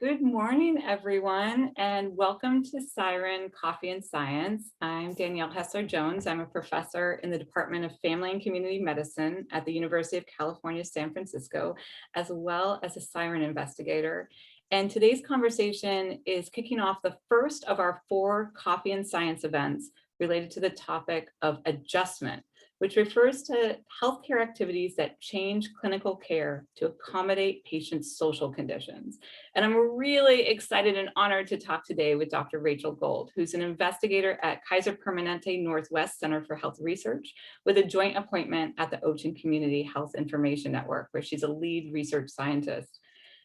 Good morning, everyone, and welcome to SIREN Coffee and Science. I'm Danielle Hessler Jones. I'm a professor in the Department of Family and Community Medicine at the University of California, San Francisco, as well as a SIREN investigator. And today's conversation is kicking off the first of our 4 Coffee and Science events related to the topic of adjustment, which refers to healthcare activities that change clinical care to accommodate patients' social conditions. And I'm really excited and honored to talk today with Dr. Rachel Gold, who's an investigator at Kaiser Permanente Northwest Center for Health Research with a joint appointment at the OCHIN Community Health Information Network, where she's a lead research scientist.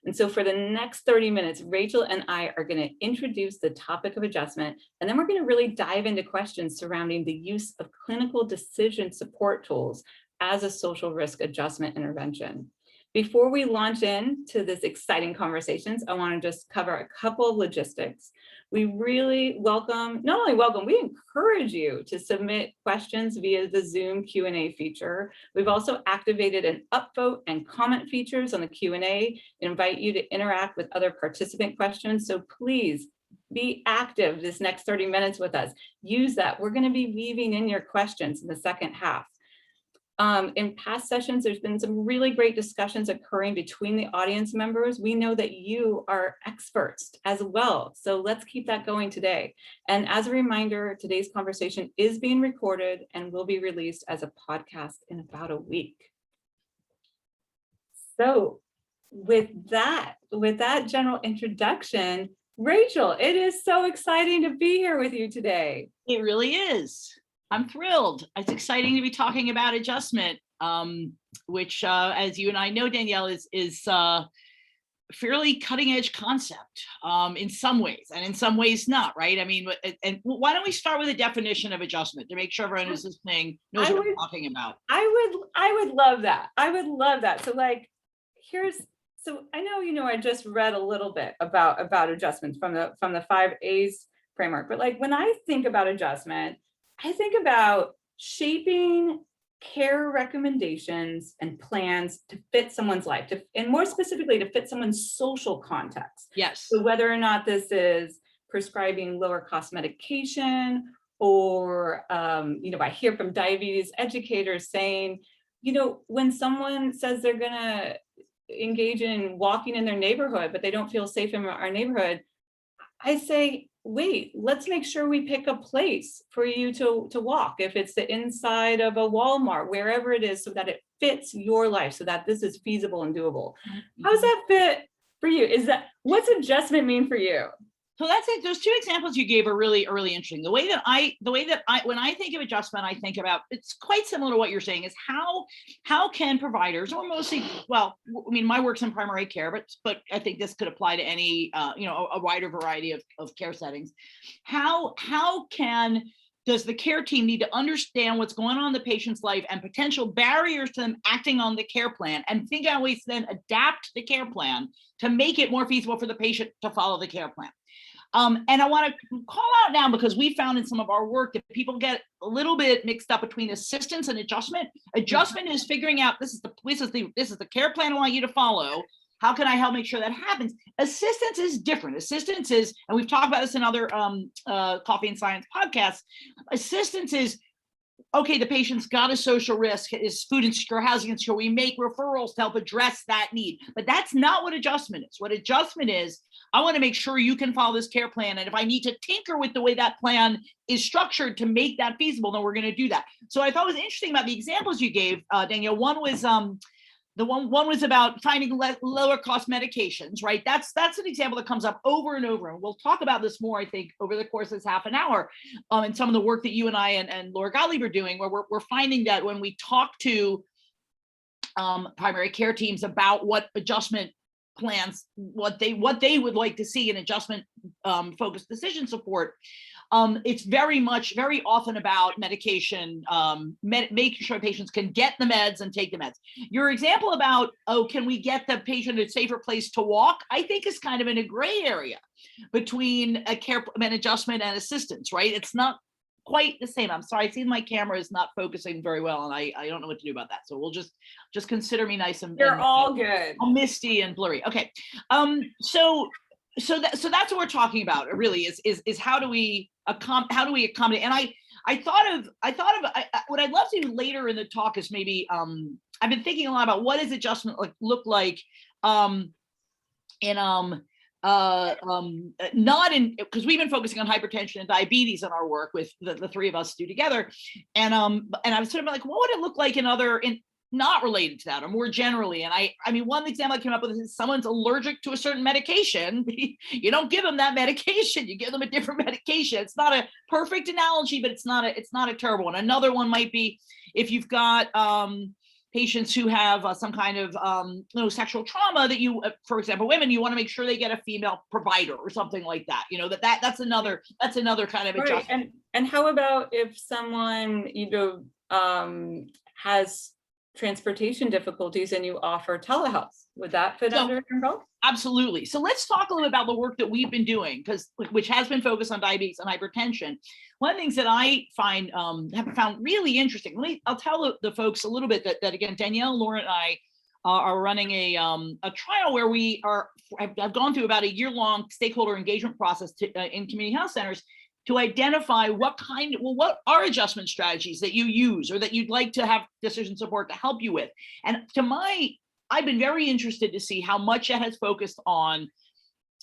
And so for the next 30 minutes, Rachel and I are going to introduce the topic of adjustment, and then we're going to really dive into questions surrounding the use of clinical decision support tools as a social risk adjustment intervention. Before we launch into this exciting conversations, I want to just cover a couple of logistics. We really not only welcome, we encourage you to submit questions via the Zoom Q&A feature. We've also activated an upvote and comment features on the Q&A, invite you to interact with other participant questions. So please be active this next 30 minutes with us. Use that. We're going to be weaving in your questions in the second half. In past sessions, there's been some really great discussions occurring between the audience members. We know that you are experts as well, so let's keep that going today. And as a reminder, today's conversation is being recorded and will be released as a podcast in about a week. So with that general introduction, Rachel, it is so exciting to be here with you today. It really is. I'm thrilled. It's exciting to be talking about adjustment, which, as you and I know, Danielle, is fairly cutting edge concept in some ways, and in some ways not, right? I mean, and why don't we start with a definition of adjustment to make sure everyone who's listening knows what we're talking about? I would love that. I would love that. So so I know, I just read a little bit about adjustments from the 5 A's framework, but like when I think about adjustment, I think about shaping care recommendations and plans to fit someone's life, and more specifically to fit someone's social context. Yes. So whether or not this is prescribing lower cost medication, or I hear from diabetes educators saying, when someone says they're gonna engage in walking in their neighborhood, but they don't feel safe in our neighborhood, I say, wait, let's make sure we pick a place for you to walk. If it's the inside of a Walmart, wherever it is, so that it fits your life, so that this is feasible and doable. How does that fit for you? What's adjustment mean for you? So that's it. Those 2 examples you gave are really interesting. The way that I when I think of adjustment, I think about, it's quite similar to what you're saying, is how can providers, or mostly, well, I mean, my work's in primary care, but I think this could apply to any a wider variety of care settings. How does the care team need to understand what's going on in the patient's life and potential barriers to them acting on the care plan, and figure out ways to then adapt the care plan to make it more feasible for the patient to follow the care plan? And I want to call out now, because we found in some of our work that people get a little bit mixed up between assistance and adjustment. Adjustment is figuring out, this is the care plan I want you to follow. How can I help make sure that happens? Assistance is different. Assistance is, and we've talked about this in other Coffee and Science podcasts, assistance is, okay, the patient's got a social risk, is food insecure, housing insecure. We make referrals to help address that need. But that's not what adjustment is. What adjustment is, I want to make sure you can follow this care plan. And if I need to tinker with the way that plan is structured to make that feasible, then we're going to do that. So I thought was interesting about the examples you gave, Danielle. One was one was about finding lower cost medications, right? That's an example that comes up over and over. And we'll talk about this more, I think, over the course of this half an hour, and some of the work that you and I and Laura Gottlieb are doing, where we're finding that when we talk to primary care teams about what adjustment plans, what they would like to see in adjustment focused decision support, it's very often about medication, making sure patients can get the meds and take the meds. Your example about, can we get the patient a safer place to walk, I think is kind of in a gray area between a care plan adjustment and assistance, right? It's not quite the same. I'm sorry, I see my camera is not focusing very well, and I don't know what to do about that. So we'll just consider me nice and You're all good. Misty and blurry. Okay. So so that's what we're talking about. It really is how do we accommodate? And I thought of what I'd love to do later in the talk is maybe I've been thinking a lot about what does adjustment look like in not in, because we've been focusing on hypertension and diabetes in our work with the three of us do together, and I was sort of like, what would it look like in not related to that or more generally? And I mean, one example I came up with is someone's allergic to a certain medication. You don't give them that medication, you give them a different medication. It's not a perfect analogy, but it's not a terrible one. Another one might be if you've got patients who have some kind of sexual trauma that you, for example, women, you want to make sure they get a female provider or something like that. That's another kind of adjustment. Right. And how about if someone has transportation difficulties and you offer telehealth? Would that fit under your? Absolutely. So let's talk a little about the work that we've been doing, which has been focused on diabetes and hypertension. One of the things that I have found really interesting, I'll tell the folks a little bit that again, Danielle, Laura, and I are running a trial where I've gone through about a year-long stakeholder engagement process in community health centers to identify what are adjustment strategies that you use or that you'd like to have decision support to help you with. And I've been very interested to see how much it has focused on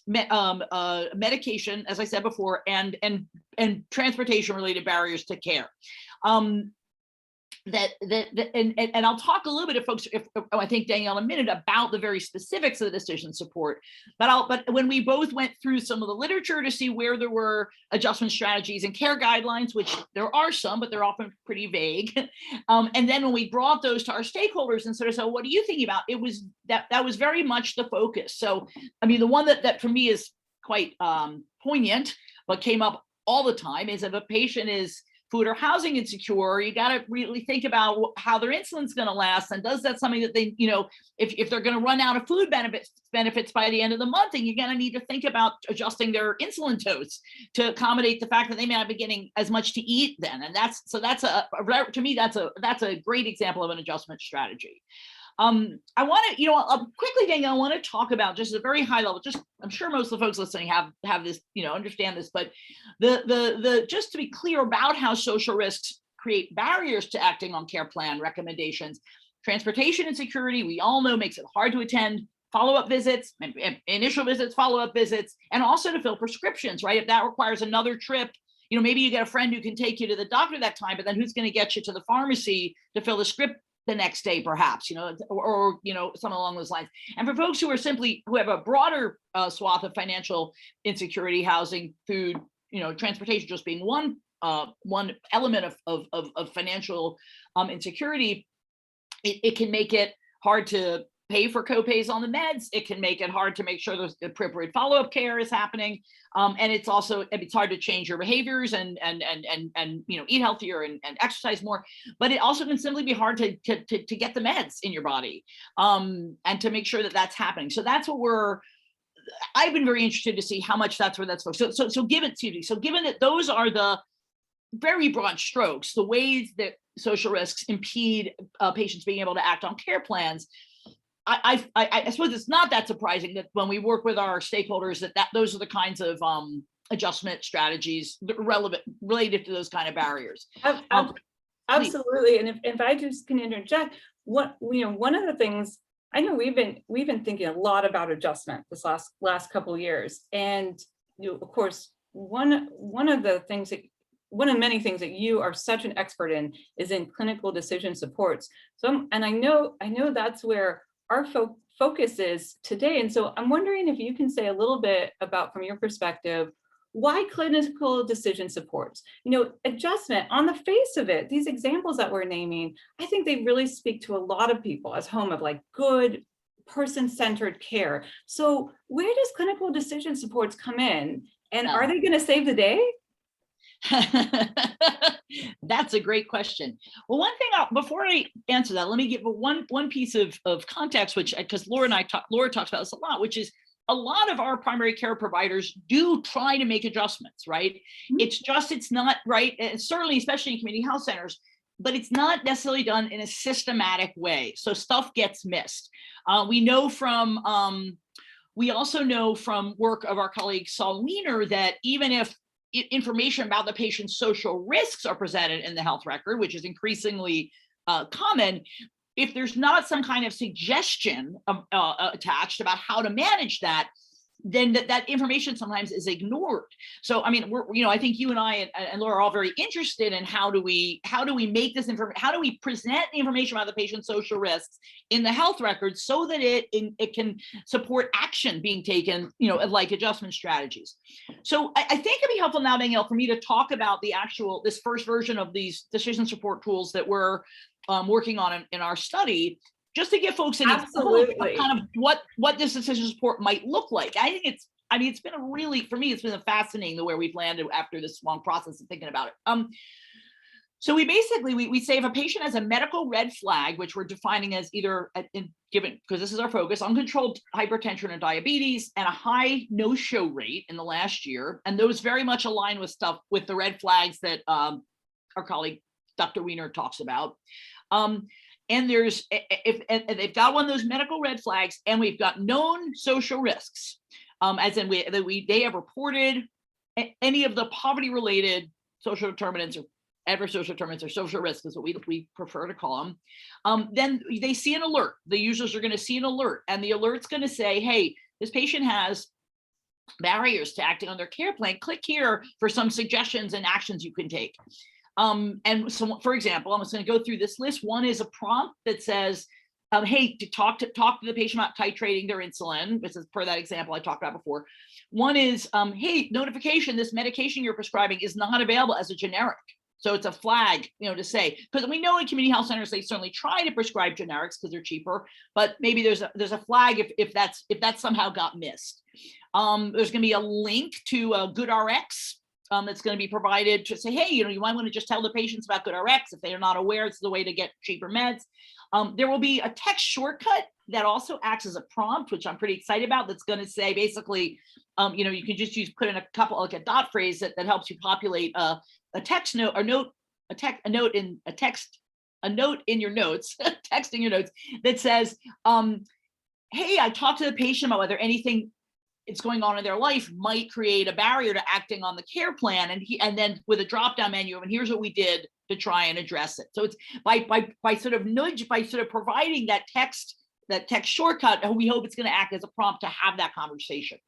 medication, as I said before, and transportation related barriers to care. And I'll talk a little bit, if folks, I think Danielle in a minute, about the very specifics of the decision support. But when we both went through some of the literature to see where there were adjustment strategies and care guidelines, which there are some, but they're often pretty vague. And then when we brought those to our stakeholders and sort of said, what are you thinking about? It was that was very much the focus. So, I mean, the one that for me is quite poignant, but came up all the time is if a patient is food or housing insecure, you got to really think about how their insulin's going to last. And does that something that they, if they're going to run out of food benefits by the end of the month, and you're going to need to think about adjusting their insulin dose to accommodate the fact that they may not be getting as much to eat then. And to me, that's a great example of an adjustment strategy. I want to, quickly, Danielle, I want to talk about just at a very high level, I'm sure most of the folks listening have this, understand this, but the just to be clear about how social risks create barriers to acting on care plan recommendations. Transportation insecurity, we all know, makes it hard to attend follow-up visits, initial visits, follow-up visits, and also to fill prescriptions, right? If that requires another trip, maybe you get a friend who can take you to the doctor that time, but then who's going to get you to the pharmacy to fill the script the next day, perhaps, or something along those lines. And for folks who have a broader swath of financial insecurity, housing, food, transportation just being one element of financial insecurity, it can make it hard to pay for co-pays on the meds. It can make it hard to make sure the appropriate follow-up care is happening. And it's hard to change your behaviors and eat healthier and exercise more. But it also can simply be hard to get the meds in your body and to make sure that that's happening. So that's what I've been very interested to see how much that's where that's focused. So given that those are the very broad strokes, the ways that social risks impede patients being able to act on care plans, I suppose it's not that surprising that when we work with our stakeholders that those are the kinds of adjustment strategies related to those kind of barriers. Absolutely. And if I just can interject, one of the things I know we've been thinking a lot about adjustment this last couple of years, and of course one of many things that you are such an expert in is in clinical decision supports. So I know that's where our focus is today. And so I'm wondering if you can say a little bit about, from your perspective, why clinical decision supports? Adjustment, on the face of it, these examples that we're naming, I think they really speak to a lot of people as home of good person-centered care. So where does clinical decision supports come in? And are they going to save the day? That's a great question. Well, one thing before I answer that, let me give one piece of context, which, because Laura talks about this a lot, which is a lot of our primary care providers do try to make adjustments, right? Mm-hmm. It's not right, and certainly, especially in community health centers, but it's not necessarily done in a systematic way. So stuff gets missed. We know from We also know from work of our colleague Saul Wiener that even if information about the patient's social risks are presented in the health record, which is increasingly common, if there's not some kind of suggestion attached about how to manage that, then that information sometimes is ignored. So, I mean, I think you and I and Laura are all very interested in how do we make this information, how do we present the information about the patient's social risks in the health records so that it can support action being taken, like adjustment strategies. So I think it'd be helpful now, Danielle, for me to talk about this first version of these decision support tools that we're working on in our study, just to give folks an example of kind of what this decision support might look like. I think it's been for me, it's been fascinating the way we've landed after this long process of thinking about it. So we basically, we say if a patient has a medical red flag, which we're defining as either given, because this is our focus, uncontrolled hypertension and diabetes and a high no-show rate in the last year, and those very much align with the red flags that our colleague Dr. Wiener talks about. And if they've got one of those medical red flags, and we've got known social risks, as in they have reported any of the poverty-related social determinants or adverse social determinants or social risks is what we prefer to call them. Then they see an alert. The users are going to see an alert, and the alert's going to say, "Hey, this patient has barriers to acting on their care plan. Click here for some suggestions and actions you can take." And so, for example, I'm just going to go through this list. One is a prompt that says, hey, to talk to the patient about titrating their insulin. This is per that example I talked about before. One is, hey, notification, this medication you're prescribing is not available as a generic. So it's a flag, to say, because we know in community health centers, they certainly try to prescribe generics because they're cheaper, but maybe there's a flag if that somehow got missed. There's going to be a link to GoodRx. That's going to be provided to say, hey, you might want to just tell the patients about GoodRx if they are not aware it's the way to get cheaper meds. There will be a text shortcut that also acts as a prompt, which I'm pretty excited about. That's going to say basically, you can just put in a couple, like a dot phrase that helps you populate a text note or a note in your notes, text in your notes that says, hey, I talked to the patient about whether anything it's going on in their life might create a barrier to acting on the care plan, and then with a drop-down menu, and here's what we did to try and address it. So it's by sort of providing that text shortcut, we hope it's going to act as a prompt to have that conversation.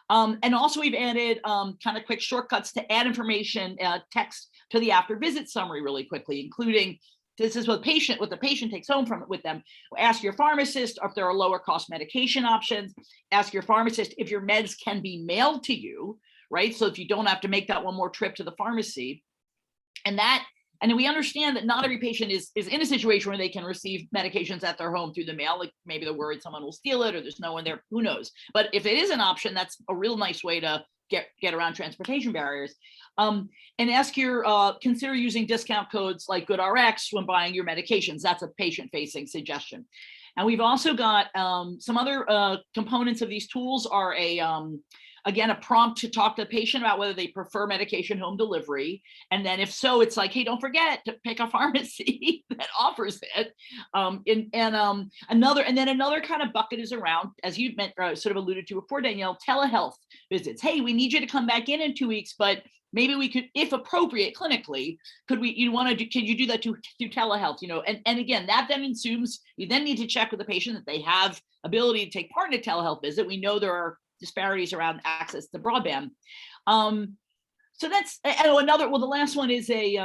And also we've added kind of quick shortcuts to add information, text to the after visit summary really quickly, including this is what the patient takes home with them. Ask your pharmacist if there are lower cost medication options. Ask your pharmacist if your meds can be mailed to you, right? So if you don't have to make that one more trip to the pharmacy. And then we understand that not every patient is in a situation where they can receive medications at their home through the mail. Like maybe they're worried someone will steal it or there's no one there, who knows? But if it is an option, that's a real nice way to get around transportation barriers. And consider using discount codes like GoodRx when buying your medications. That's a patient-facing suggestion. And we've also got some other components of these tools are again, a prompt to talk to the patient about whether they prefer medication home delivery. And then if so, it's like, hey, don't forget to pick a pharmacy that offers it. Another kind of bucket is around, as you sort of alluded to before, Danielle, telehealth visits. Hey, we need you to come back in 2 weeks, but maybe we could, if appropriate clinically, can you do that through telehealth? And again, that then assumes you then need to check with the patient that they have ability to take part in a telehealth visit. We know there are disparities around access to broadband. So that's the last one is a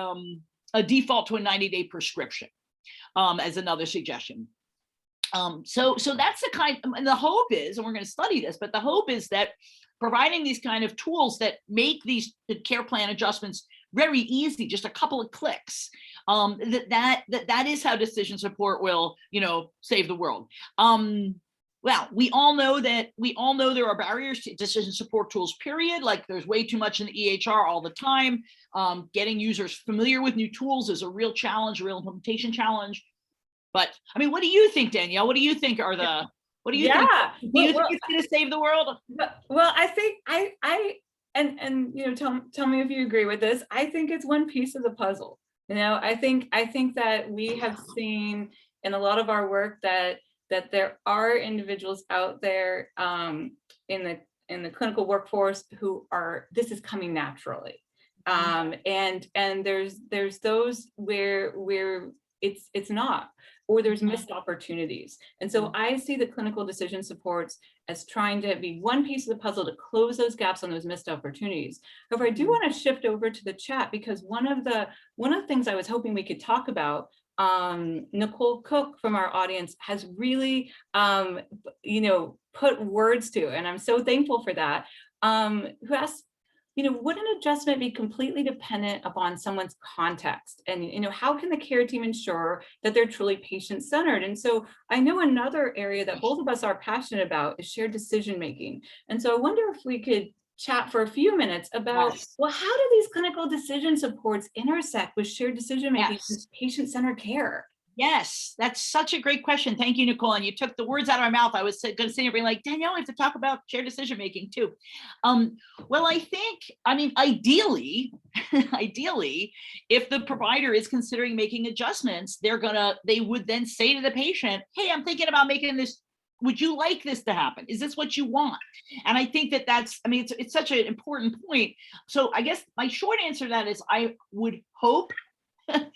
default to a 90-day prescription as another suggestion. So that's the kind, and the hope is, and we're going to study this, but the hope is that providing these kind of tools that make these care plan adjustments very easy, just a couple of clicks, that is how decision support will, save the world. Well, we all know there are barriers to decision support tools, period. Like there's way too much in the EHR all the time. Getting users familiar with new tools is a real challenge, a real implementation challenge. But I mean, what do you think, Danielle? What do you think are the, what do you think? Do you think it's going to save the world? Well, I think tell me if you agree with this. I think it's one piece of the puzzle. I think that we have seen in a lot of our work that that there are individuals out there in the clinical workforce who this is coming naturally. And there's those where it's not, or there's missed opportunities. And so I see the clinical decision supports as trying to be one piece of the puzzle to close those gaps on those missed opportunities. However, I do want to shift over to the chat, because one of the things I was hoping we could talk about, Nicole Cook from our audience has really, put words to, and I'm so thankful for that, who asked, would an adjustment be completely dependent upon someone's context? And, how can the care team ensure that they're truly patient-centered? And so I know another area that both of us are passionate about is shared decision-making. And so I wonder if we could chat for a few minutes about, well, how do these clinical decision supports intersect with shared decision-making and patient-centered care? Yes, that's such a great question. Thank you, Nicole. And you took the words out of my mouth. I was going to say, like, Danielle, we have to talk about shared decision-making too. Well, ideally, if the provider is considering making adjustments, they would then say to the patient, hey, I'm thinking about making this. Would you like this to happen? Is this what you want? And I think it's such an important point. So I guess my short answer to that is I would hope that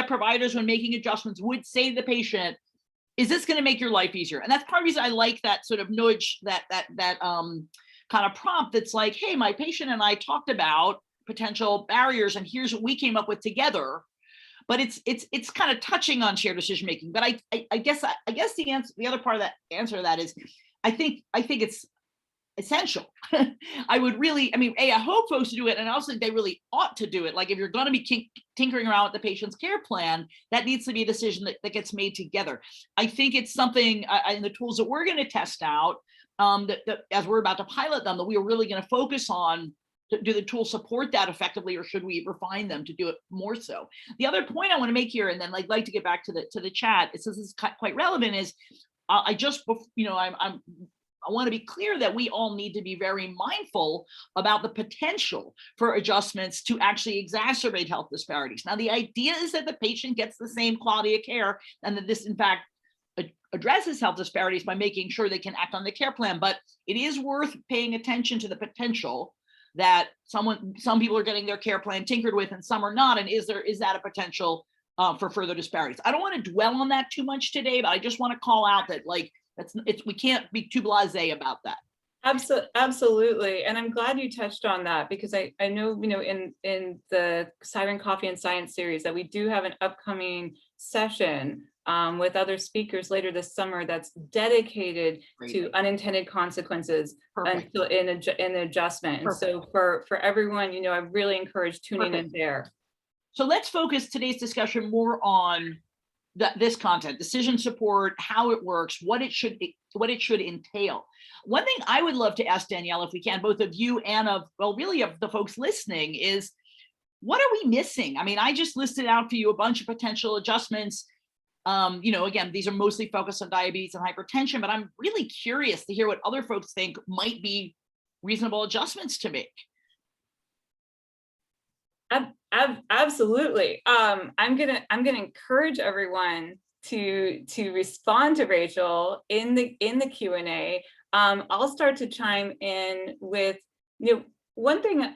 providers, when making adjustments, would say to the patient, is this going to make your life easier? And that's part of the reason I like that sort of nudge, that kind of prompt that's like, hey, my patient and I talked about potential barriers, and here's what we came up with together. But it's kind of touching on shared decision making. But I guess the other part of that answer to that is I think it's essential. I hope folks do it, and I also think they really ought to do it. Like, if you're going to be tinkering around with the patient's care plan, that needs to be a decision that gets made together. I think it's something in the tools that we're going to test out, that as we're about to pilot them, that we are really going to focus on. Do the tools support that effectively, or should we refine them to do it more so? The other point I want to make here, and then I'd like to get back to the chat, it says this is quite relevant, is I want to be clear that we all need to be very mindful about the potential for adjustments to actually exacerbate health disparities. Now, the idea is that the patient gets the same quality of care, and that this, in fact, addresses health disparities by making sure they can act on the care plan. But it is worth paying attention to the potential that some people are getting their care plan tinkered with and some are not. And is that a potential for further disparities? I don't want to dwell on that too much today, but I just want to call out that, like, we can't be too blasé about that. Absolutely. And I'm glad you touched on that, because I know, in the SIREN Coffee and Science series, that we do have an upcoming session with other speakers later this summer that's dedicated to unintended consequences in adjustment. And so for everyone, I really encourage tuning in there. So let's focus today's discussion more on this content, decision support, how it works, what it should entail. One thing I would love to ask Danielle, if we can, both of you and of the folks listening, is what are we missing? I mean, I just listed out for you a bunch of potential adjustments. Again, these are mostly focused on diabetes and hypertension, but I'm really curious to hear what other folks think might be reasonable adjustments to make. Absolutely. I'm gonna encourage everyone to respond to Rachel in the Q&A. I'll start to chime in with, one thing.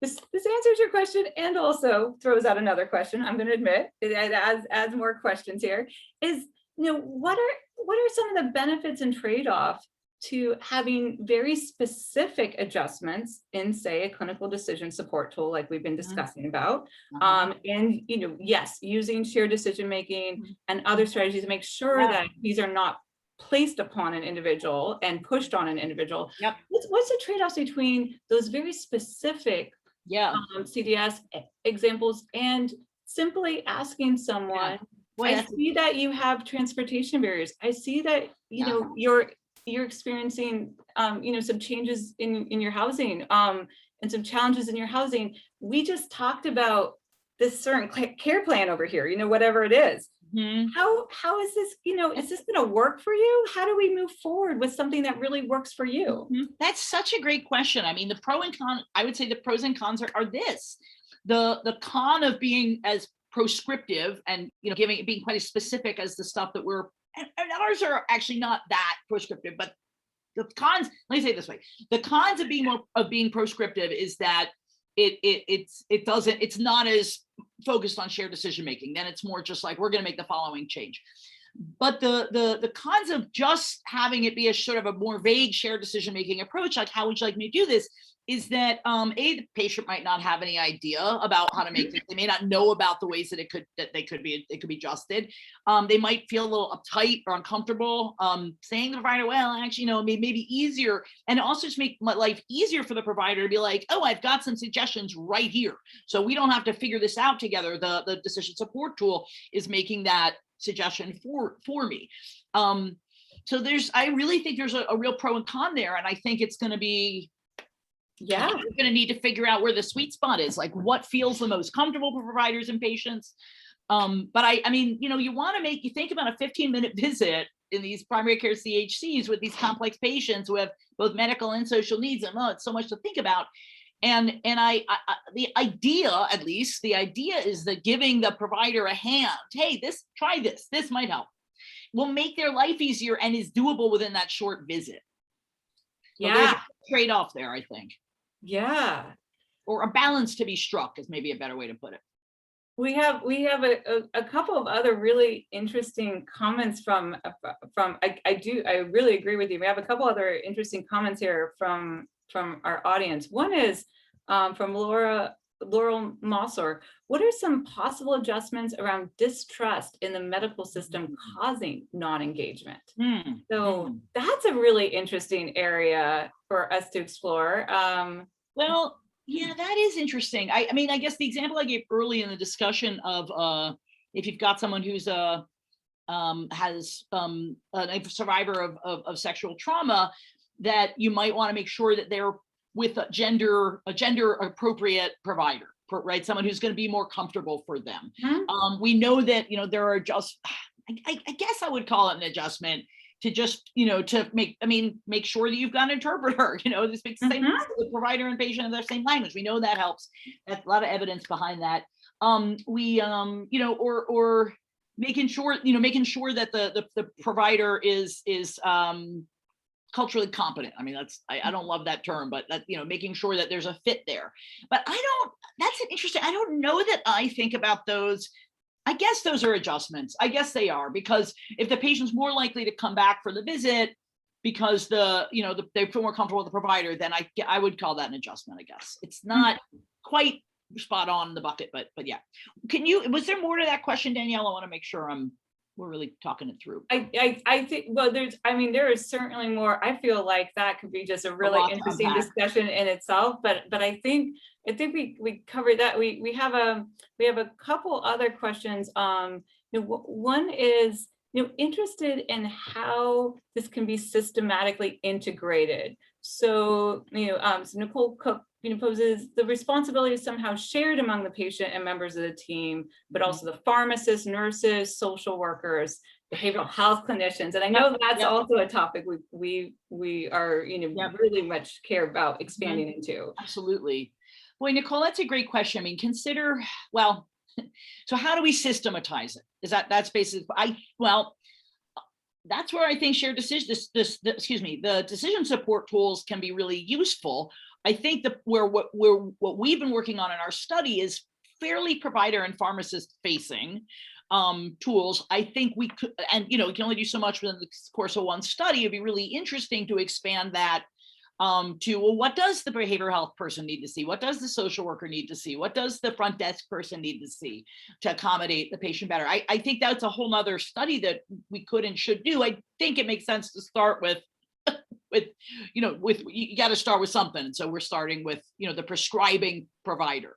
This answers your question and also throws out another question. I'm going to admit it adds more questions here. Is, what are some of the benefits and trade-offs to having very specific adjustments in, say, a clinical decision support tool like we've been discussing about, and yes, using shared decision making and other strategies to make sure that these are not placed upon an individual and pushed on an individual. What's the trade-offs between those very specific CDS examples and simply asking someone, I see that you have transportation barriers. I see that you're experiencing some changes in your housing and some challenges in your housing. We just talked about this certain care plan over here, whatever it is. How is this, is this going to work for you? How do we move forward with something that really works for you? That's such a great question. I mean, the pro and con, I would say the pros and cons are this. The con of being as prescriptive and being quite as specific as the stuff that we're and ours are actually not that prescriptive, but the cons, let me say it this way, the cons of being prescriptive is that it's not as focused on shared decision making. Then it's more just like, we're going to make the following change. But the cons of just having it be a sort of a more vague shared decision making approach, like how would you like me to do this, is that the patient might not have any idea about how to make this. They may not know about the ways that it could be adjusted. They might feel a little uptight or uncomfortable saying to the provider, well, actually, maybe easier, and also just make my life easier for the provider to be like, oh, I've got some suggestions right here, so we don't have to figure this out together. The decision support tool is making that suggestion for me. So I really think there's a real pro and con there, and I think it's going to be, we're going to need to figure out where the sweet spot is, like what feels the most comfortable for providers and patients. But I mean, you want to you think about a 15-minute visit in these primary care CHCs with these complex patients who have both medical and social needs, and it's so much to think about. And the idea is that giving the provider a hand, hey, try this might help, will make their life easier and is doable within that short visit. So there's a trade-off there, I think. Yeah. Or a balance to be struck is maybe a better way to put it. We have a couple of other really interesting comments from I really agree with you. We have a couple other interesting comments here from our audience. One is from Laurel Mossor. What are some possible adjustments around distrust in the medical system causing non-engagement? So that's a really interesting area for us to explore. Well, yeah, that is interesting. I mean, I guess the example I gave early in the discussion of if you've got someone who's a survivor of sexual trauma, that you might want to make sure that they're with a gender appropriate provider, right? Someone who's going to be more comfortable for them. We know that, there are I guess I would call it an adjustment to just, to make sure that you've got an interpreter, this makes the same the provider and patient have their same language. We know that helps. That's a lot of evidence behind that. Or making sure that the provider is culturally competent. I mean, I don't love that term, but that, making sure that there's a fit there. But that's interesting. I don't know that I think about those. I guess those are adjustments. I guess they are, because if the patient's more likely to come back for the visit because they feel more comfortable with the provider, then I would call that an adjustment, I guess. It's not quite spot on the bucket, but yeah. Was there more to that question, Danielle? I want to make sure we're really talking it through. I think, well, there is certainly more. I feel like that could be just a really interesting discussion in itself, but I think we covered that. We have a couple other questions. One is, interested in how this can be systematically integrated. So, so Nicole Cook, poses the responsibility is somehow shared among the patient and members of the team, but also the pharmacists, nurses, social workers, behavioral health clinicians. And I know that's also a topic we are, really much care about expanding into. Absolutely. Boy, Nicole, that's a great question. I mean, so how do we systematize it? That's basically, that's where I think shared decision, the decision support tools can be really useful. I think what we've been working on in our study is fairly provider and pharmacist facing tools. I think we could, and you can only do so much within the course of one study. It'd be really interesting to expand that to, well, what does the behavioral health person need to see? What does the social worker need to see? What does the front desk person need to see to accommodate the patient better? I think that's a whole nother study that we could and should do. I think it makes sense to start with you got to start with something. And so we're starting with, the prescribing provider.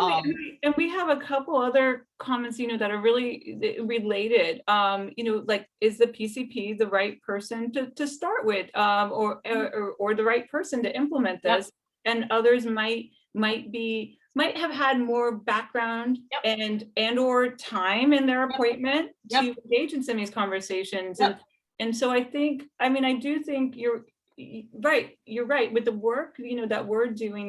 And we have a couple other comments, that are really related. Like, is the PCP the right person to start with, or the right person to implement this? And others might have had more background and or time in their appointment to engage in some of these conversations. And so I do think you're right with the work, that we're doing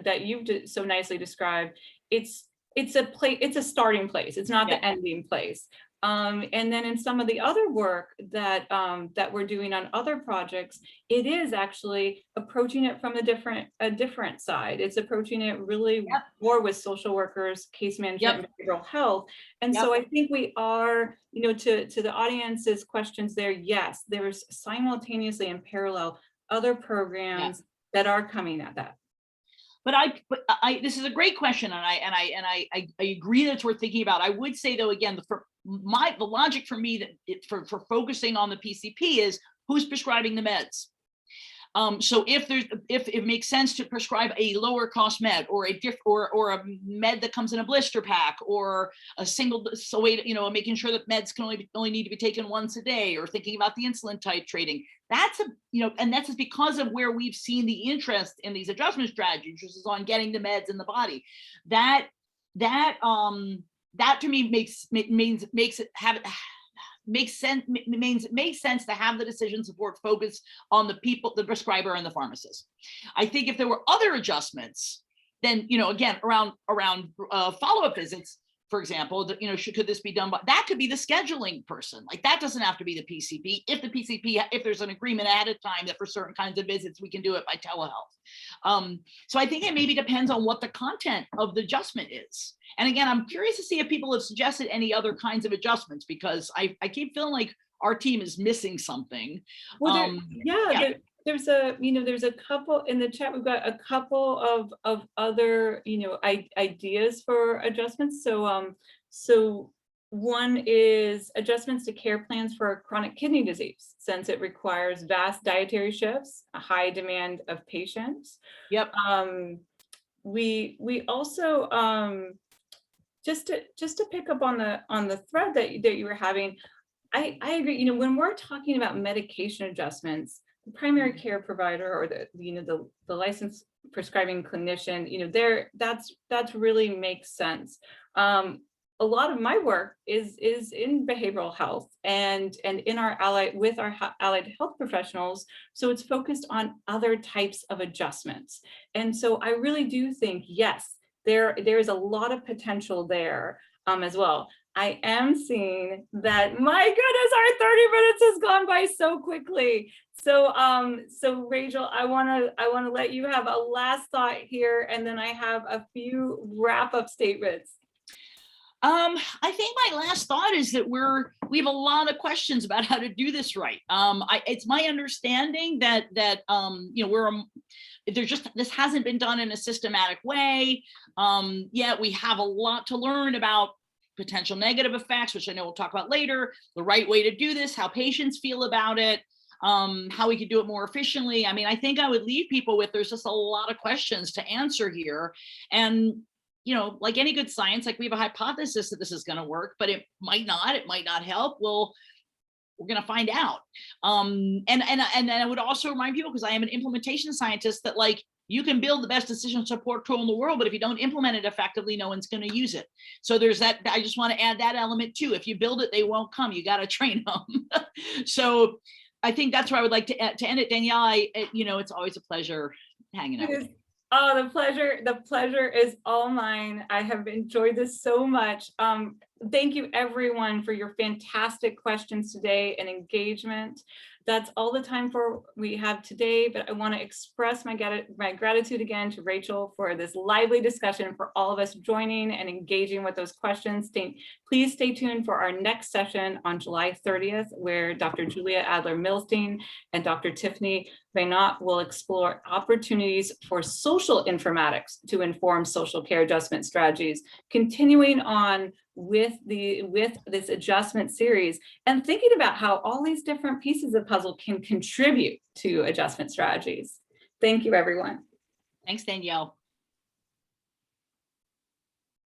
that you've so nicely described. It's a starting place. It's not the ending place. And then in some of the other work that that we're doing on other projects, it is actually approaching it from a different side. It's approaching it really Yep. more with social workers, case management, and behavioral health. And Yep. so I think we are, you know, to the audience's questions there, yes, there's simultaneously in parallel other programs that are coming at that. But this is a great question, and I agree that it's worth thinking about. I would say though, again, the logic for me that for focusing on the PCP is who's prescribing the meds. So if it makes sense to prescribe a lower cost med or a med that comes in a blister pack or a single, so way to, you know, making sure that meds can only need to be taken once a day, or thinking about the insulin titrating, that's and that's because of where we've seen the interest in these adjustment strategies, which is on getting the meds in the body. That to me makes sense to have the decision support focus on the people, the prescriber and the pharmacist. I think if there were other adjustments, then, you know, again, around follow-up visits, for example, that, you know, could this be done by, that could be the scheduling person. Like, that doesn't have to be the PCP. If there's an agreement ahead of time that for certain kinds of visits, we can do it by telehealth. So I think it maybe depends on what the content of the adjustment is. And again, I'm curious to see if people have suggested any other kinds of adjustmts, because I keep feeling like our team is missing something. Well, there's a couple in the chat. We've got a couple of other, you know, ideas for adjustments. So one is adjustments to care plans for chronic kidney disease, since it requires vast dietary shifts, a high demand of patients. Yep. We also just to pick up on the thread that you were having, I agree. You know, when we're talking about medication adjustments, the primary care provider or the licensed prescribing clinician, you know, that's really makes sense. A lot of my work is in behavioral health and in our allied health professionals. So it's focused on other types of adjustments. And so I really do think, yes, there is a lot of potential there as well. I am seeing that, my goodness, our 30 minutes has gone by so quickly. So so Rachel, I want to let you have a last thought here, and then I have a few wrap-up statements. I think my last thought is that we have a lot of questions about how to do this right. It's my understanding that you know, this hasn't been done in a systematic way. Yet we have a lot to learn about potential negative effects, which I know we'll talk about later, the right way to do this, how patients feel about it, how we could do it more efficiently. I mean, I think I would leave people with, there's just a lot of questions to answer here. And, you know, like any good science, like we have a hypothesis that this is going to work, but it might not help. Well, we're going to find out. And I would also remind people, because I am an implementation scientist, that like, you can build the best decision support tool in the world, but if you don't implement it effectively, no one's going to use it. So there's that. I just want to add that element too. If you build it, they won't come. You got to train them. So I think that's where I would like to end it. Danielle, you know, it's always a pleasure hanging out with you. Oh, the pleasure is all mine. I have enjoyed this so much. Thank you everyone for your fantastic questions today and engagement. That's all the time we have today, but I want to express my gratitude again to Rachel for this lively discussion, for all of us joining and engaging with those questions. Please stay tuned for our next session on July 30th, where Dr. Julia Adler-Milstein and Dr. Tiffany Vainot will explore opportunities for social informatics to inform social care adjustment strategies, continuing on with this adjustment series and thinking about how all these different pieces of puzzle can contribute to adjustment strategies. Thank you, everyone. Thanks, Danielle.